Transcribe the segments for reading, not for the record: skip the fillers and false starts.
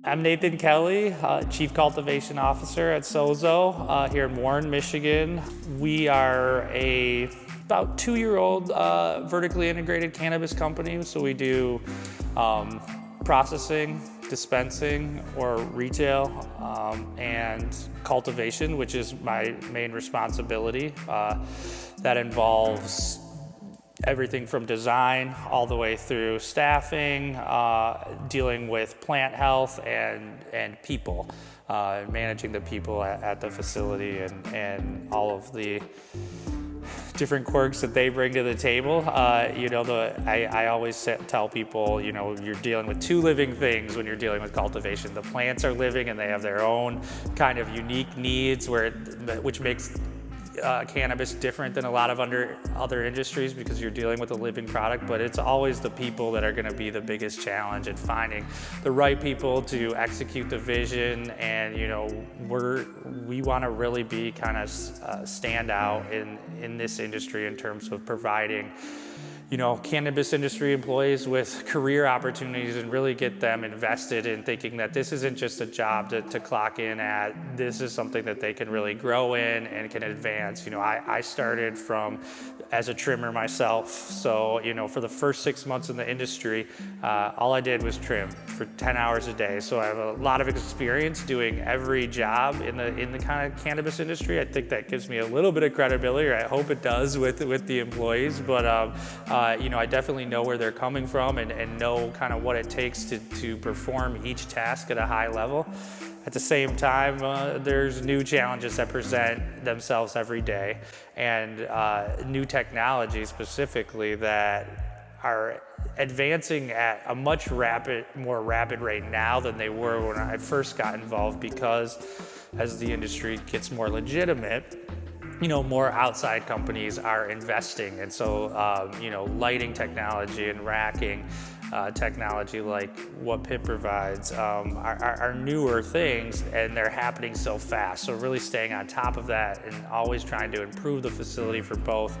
I'm Nathan Kelly, Chief Cultivation Officer at Sozo here in Warren, Michigan. We are a about 2-year-old vertically integrated cannabis company. So we do processing, dispensing or retail, and cultivation, which is my main responsibility. That involves everything from design all the way through staffing, dealing with plant health and people, managing the people at the facility and all of the different quirks that they bring to the table. I always tell people, you're dealing with two living things when you're dealing with cultivation. The plants are living and they have their own kind of unique needs which makes cannabis different than a lot of other industries because you're dealing with a living product, but it's always the people that are going to be the biggest challenge in finding the right people to execute the vision. And we want to really be kind of stand out in this industry in terms of providing cannabis industry employees with career opportunities and really get them invested in thinking that this isn't just a job to clock in at. This is something that they can really grow in and can advance. I started as a trimmer myself. So, for the first 6 months in the industry, all I did was trim for 10 hours a day. So I have a lot of experience doing every job in the kind of cannabis industry. I think that gives me a little bit of credibility, or I hope it does with the employees. But I definitely know where they're coming from and know kind of what it takes to perform each task at a high level. At the same time, there's new challenges that present themselves every day, and new technologies specifically that are advancing at a much more rapid rate now than they were when I first got involved, because as the industry gets more legitimate, more outside companies are investing. And so, lighting technology and racking technology like what Pipp provides are newer things, and they're happening so fast. So really staying on top of that and always trying to improve the facility for both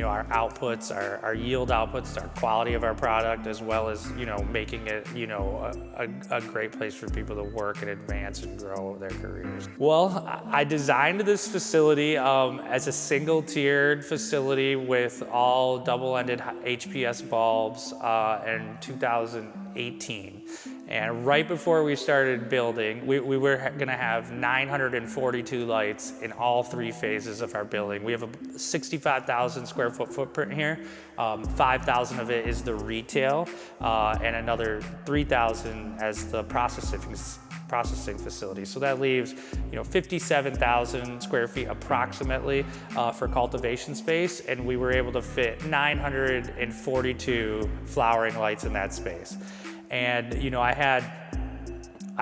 our outputs, our yield outputs, our quality of our product, as well as, making it, a great place for people to work and advance and grow their careers. Well, I designed this facility as a single-tiered facility with all double-ended HPS bulbs in 2018. And right before we started building, we were going to have 942 lights in all 3 phases of our building. We have a 65,000 square foot footprint here. 5,000 of it is the retail, and another 3,000 as the processing facility. So that leaves 57,000 square feet approximately for cultivation space, and we were able to fit 942 flowering lights in that space. And I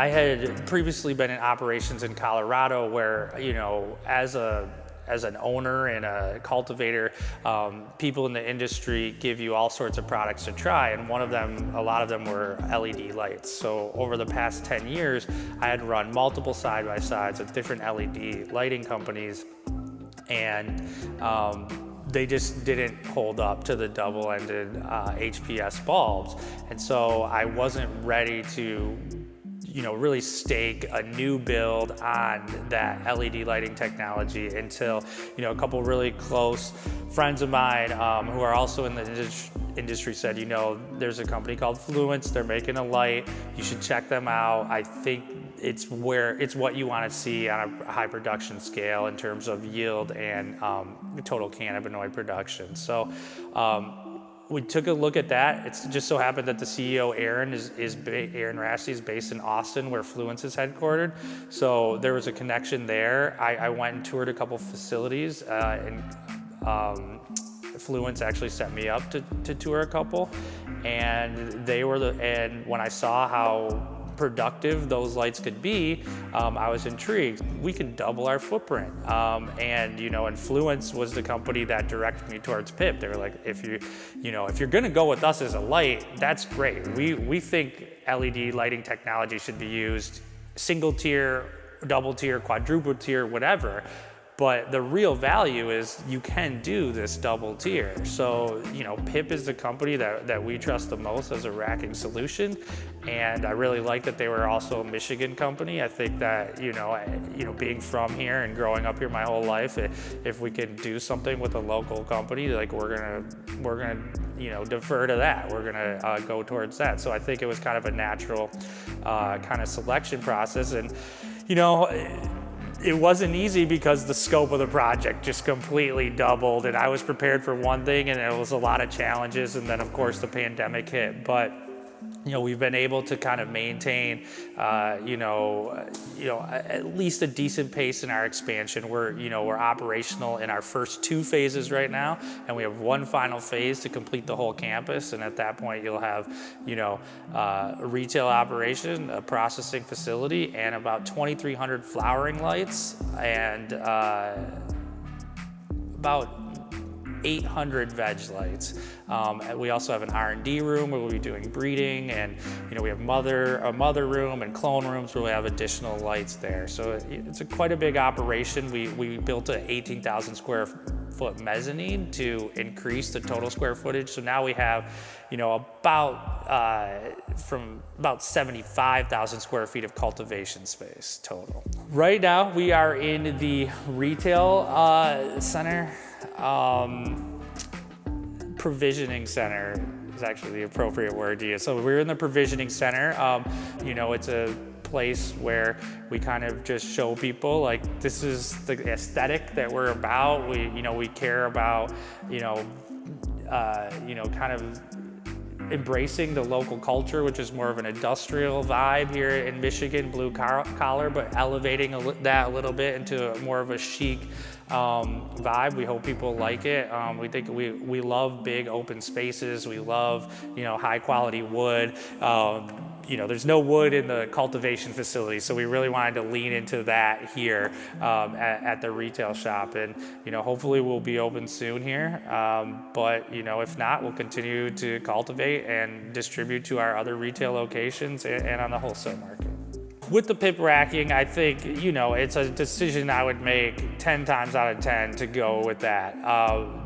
had previously been in operations in Colorado where, as an owner and a cultivator, people in the industry give you all sorts of products to try, and a lot of them were LED lights. So over the past 10 years, I had run multiple side-by-sides with different LED lighting companies, and they just didn't hold up to the double-ended HPS bulbs. And so I wasn't ready to really stake a new build on that LED lighting technology until, a couple really close friends of mine who are also in the industry said, there's a company called Fluence, they're making a light, you should check them out. I think it's what you want to see on a high production scale in terms of yield and total cannabinoid production. So we took a look at that. It's just so happened that the CEO, Aaron Rasty, is based in Austin, where Fluence is headquartered. So there was a connection there. I went and toured a couple facilities, and Fluence actually set me up to tour a couple. And and when I saw how productive those lights could be, I was intrigued. We could double our footprint. And Fluence was the company that directed me towards Pipp. They were like, if you're gonna go with us as a light, that's great. We think LED lighting technology should be used single tier, double tier, quadruple tier, whatever. But the real value is you can do this double tier. So, Pipp is the company that we trust the most as a racking solution. And I really like that they were also a Michigan company. I think that, being from here and growing up here my whole life, if we can do something with a local company, like we're gonna defer to that. We're gonna go towards that. So I think it was kind of a natural kind of selection process. And, it wasn't easy because the scope of the project just completely doubled, and I was prepared for one thing and it was a lot of challenges, and then of course the pandemic hit. But we've been able to kind of maintain, at least a decent pace in our expansion. We're operational in our first 2 phases right now, and we have 1 final phase to complete the whole campus. And at that point, you'll have, a retail operation, a processing facility, and about 2,300 flowering lights, and about 800 veg lights. We also have an R&D room where we'll be doing breeding, and we have a mother room and clone rooms where we have additional lights there. So it's quite a big operation. We built an 18,000 square foot mezzanine to increase the total square footage. So now we have, about 75,000 square feet of cultivation space total. Right now we are in the retail center. Provisioning center is actually the appropriate word to use. So we're in the provisioning center. It's a place where we kind of just show people, like, this is the aesthetic that we're about. We care about, kind of embracing the local culture, which is more of an industrial vibe here in Michigan, blue collar, but elevating that a little bit into more of a chic vibe. We hope people like it. We think we love big open spaces. We love, high quality wood. There's no wood in the cultivation facility, so we really wanted to lean into that here at the retail shop. And hopefully we'll be open soon here. But if not, we'll continue to cultivate and distribute to our other retail locations and on the wholesale market. With the Pipp racking, I think, it's a decision I would make 10 times out of 10 to go with that.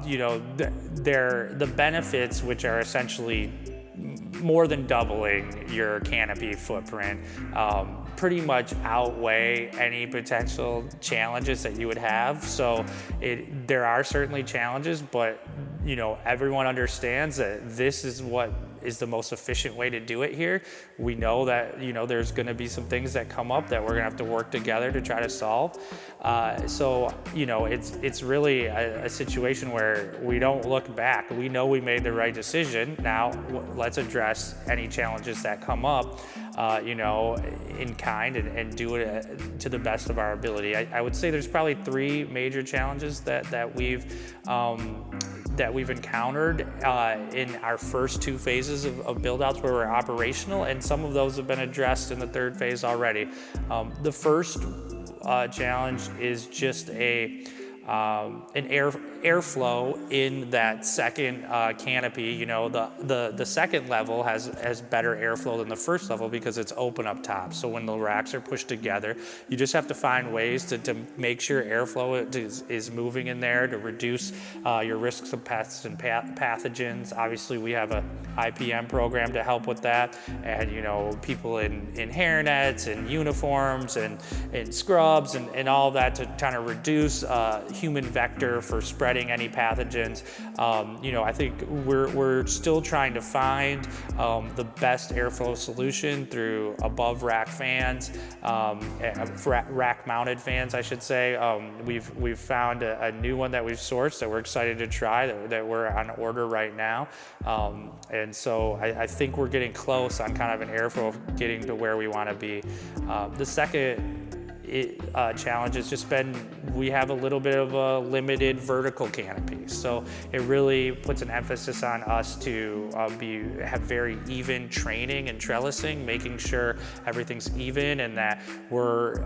The benefits, which are essentially more than doubling your canopy footprint, pretty much outweigh any potential challenges that you would have. So there are certainly challenges, but everyone understands that this is what is the most efficient way to do it here. We know that there's going to be some things that come up that we're going to have to work together to try to solve. So it's really a situation where we don't look back. We know we made the right decision. Now let's address any challenges that come up, in kind, and do it to the best of our ability. I would say there's probably 3 major challenges that we've encountered in our first 2 phases of build-outs where we're operational, and some of those have been addressed in the 3rd phase already. The first challenge is just an airflow in that second canopy. The second level has better airflow than the first level because it's open up top. So when the racks are pushed together, you just have to find ways to make sure airflow is moving in there to reduce your risks of pests and pathogens. Obviously, we have a IPM program to help with that, and people in hairnets and uniforms and scrubs and all that to kind of reduce human vector for spreading any pathogens. I think we're still trying to find the best airflow solution through above rack fans, rack mounted fans, I should say. We've found a new one that we've sourced that we're excited to try, that we're on order right now. And so I think we're getting close on kind of an airflow of getting to where we want to be. The second challenge has just been we have a little bit of a limited vertical canopy, so it really puts an emphasis on us to have very even training and trellising, making sure everything's even and that we're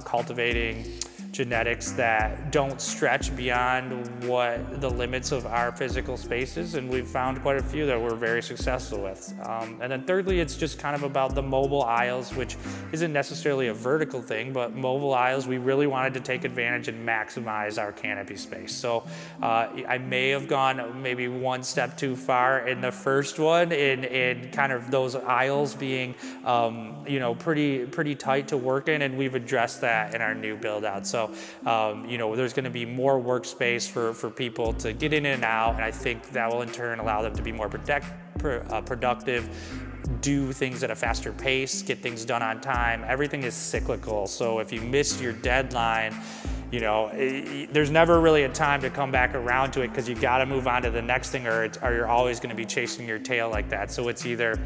cultivating genetics that don't stretch beyond what the limits of our physical spaces, and we've found quite a few that we're very successful with. And then thirdly, it's just kind of about the mobile aisles, which isn't necessarily a vertical thing, but mobile aisles, we really wanted to take advantage and maximize our canopy space. So I may have gone maybe one step too far in the first one in kind of those aisles being pretty tight to work in, and we've addressed that in our new build out. So there's going to be more workspace for people to get in and out, and I think that will in turn allow them to be more productive, do things at a faster pace, get things done on time. Everything is cyclical, so if you miss your deadline, there's never really a time to come back around to it, because you got to move on to the next thing, or you're always going to be chasing your tail like that. So it's either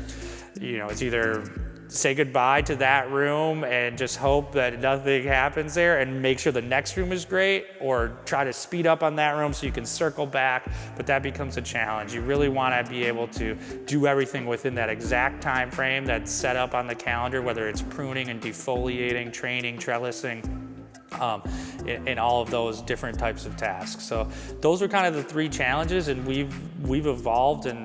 say goodbye to that room and just hope that nothing happens there and make sure the next room is great, or try to speed up on that room so you can circle back, but that becomes a challenge. You really want to be able to do everything within that exact time frame that's set up on the calendar, whether it's pruning and defoliating, training, trellising, in all of those different types of tasks. So those are kind of the three challenges, and we've evolved in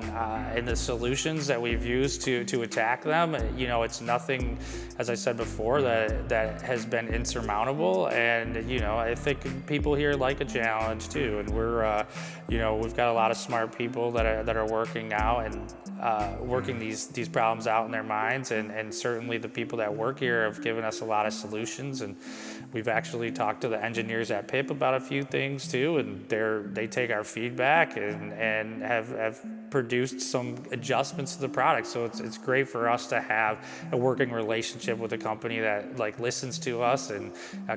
the solutions that we've used to attack them. It's nothing, as I said before, that has been insurmountable, and I think people here like a challenge too. And we've got a lot of smart people that are working out and working these problems out in their minds, and certainly the people that work here have given us a lot of solutions. And we've actually talked to the engineers at Pipp about a few things too, and they take our feedback and have produced some adjustments to the product. So it's great for us to have a working relationship with a company that listens to us and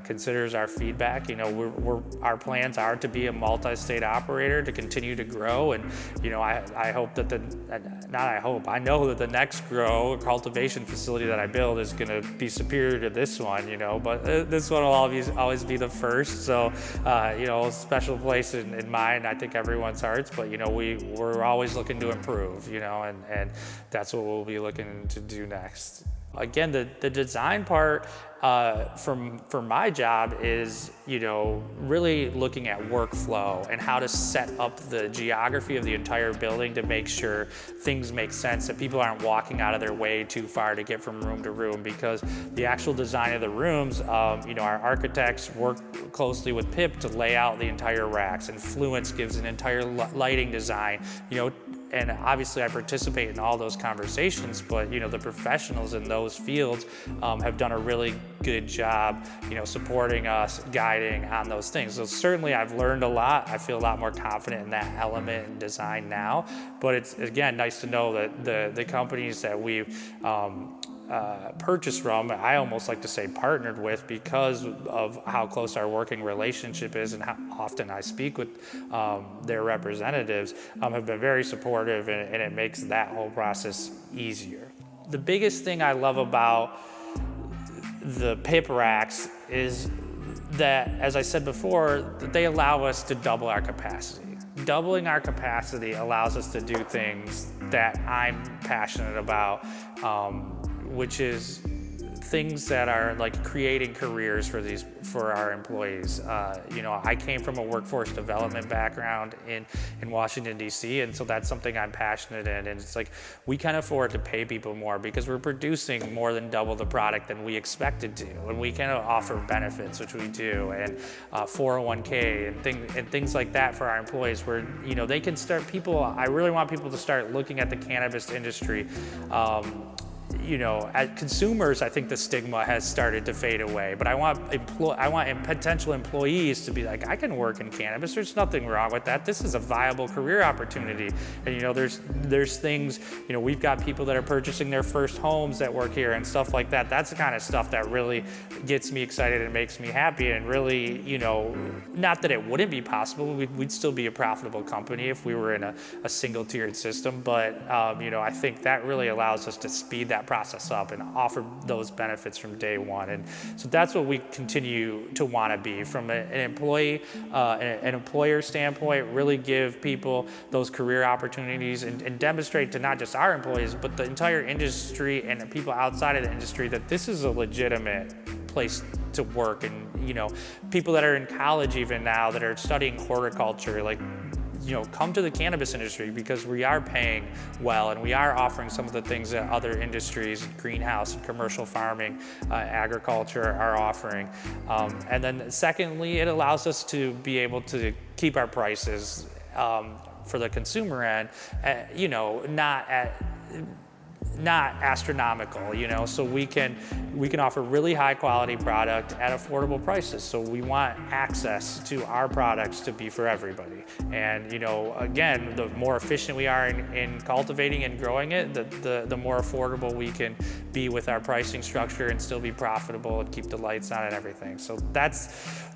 considers our feedback. Our plans are to be a multi-state operator, to continue to grow, and I hope that I know that the next cultivation facility that I build is going to be superior to this one. But this one will always be the first. So special place in mind, I think, everyone's hearts. But we're always looking to improve. And that's what we'll be looking to do next. Again, the design part for my job is, really looking at workflow and how to set up the geography of the entire building to make sure things make sense, that people aren't walking out of their way too far to get from room to room, because the actual design of the rooms, our architects work closely with Pipp to lay out the entire racks, and Fluence gives an entire lighting design, and obviously I participate in all those conversations, but the professionals in those fields have done a really good job, supporting us, guiding on those things. So certainly I've learned a lot. I feel a lot more confident in that element in design now, but it's, again, nice to know that the companies that we've purchased from, I almost like to say partnered with, because of how close our working relationship is and how often I speak with their representatives, have been very supportive, and it makes that whole process easier. The biggest thing I love about the Pipp racks is that, as I said before, that they allow us to double our capacity. Doubling our capacity allows us to do things that I'm passionate about, which is things that are creating careers for our employees. I came from a workforce development background in Washington, D.C., and so that's something I'm passionate in. And it's we can afford to pay people more because we're producing more than double the product than we expected to, and we can offer benefits, which we do, and 401k and things like that for our employees, where they can start. I really want people to start looking at the cannabis industry. As consumers, I think the stigma has started to fade away, but I want potential employees to be like, I can work in cannabis. There's nothing wrong with that. This is a viable career opportunity. And there's things, we've got people that are purchasing their first homes that work here and stuff like that. That's the kind of stuff that really gets me excited and makes me happy. And really, not that it wouldn't be possible. We'd still be a profitable company if we were in a single tiered system. But I think that really allows us to speed that process up and offer those benefits from day one. And so that's what we continue to want to be from an employer standpoint, really give people those career opportunities and demonstrate to not just our employees, but the entire industry and the people outside of the industry that this is a legitimate place to work. And, you know, people that are in college even now that are studying horticulture, like, you know, come to the cannabis industry because we are paying well and we are offering some of the things that other industries, greenhouse and commercial farming, agriculture are offering. And then secondly, it allows us to be able to keep our prices for the consumer end, you know, not astronomical, you know, so we can offer really high quality product at affordable prices. So we want access to our products to be for everybody. And, you know, again, the more efficient we are in cultivating and growing it, the more affordable we can be with our pricing structure and still be profitable and keep the lights on and everything. So that's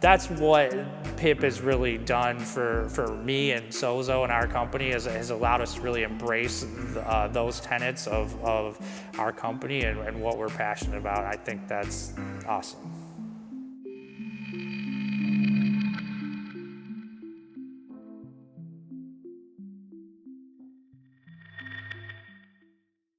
what Pipp has really done for me and Sozo and our company, has allowed us to really embrace those tenets of our company and what we're passionate about. I think that's awesome.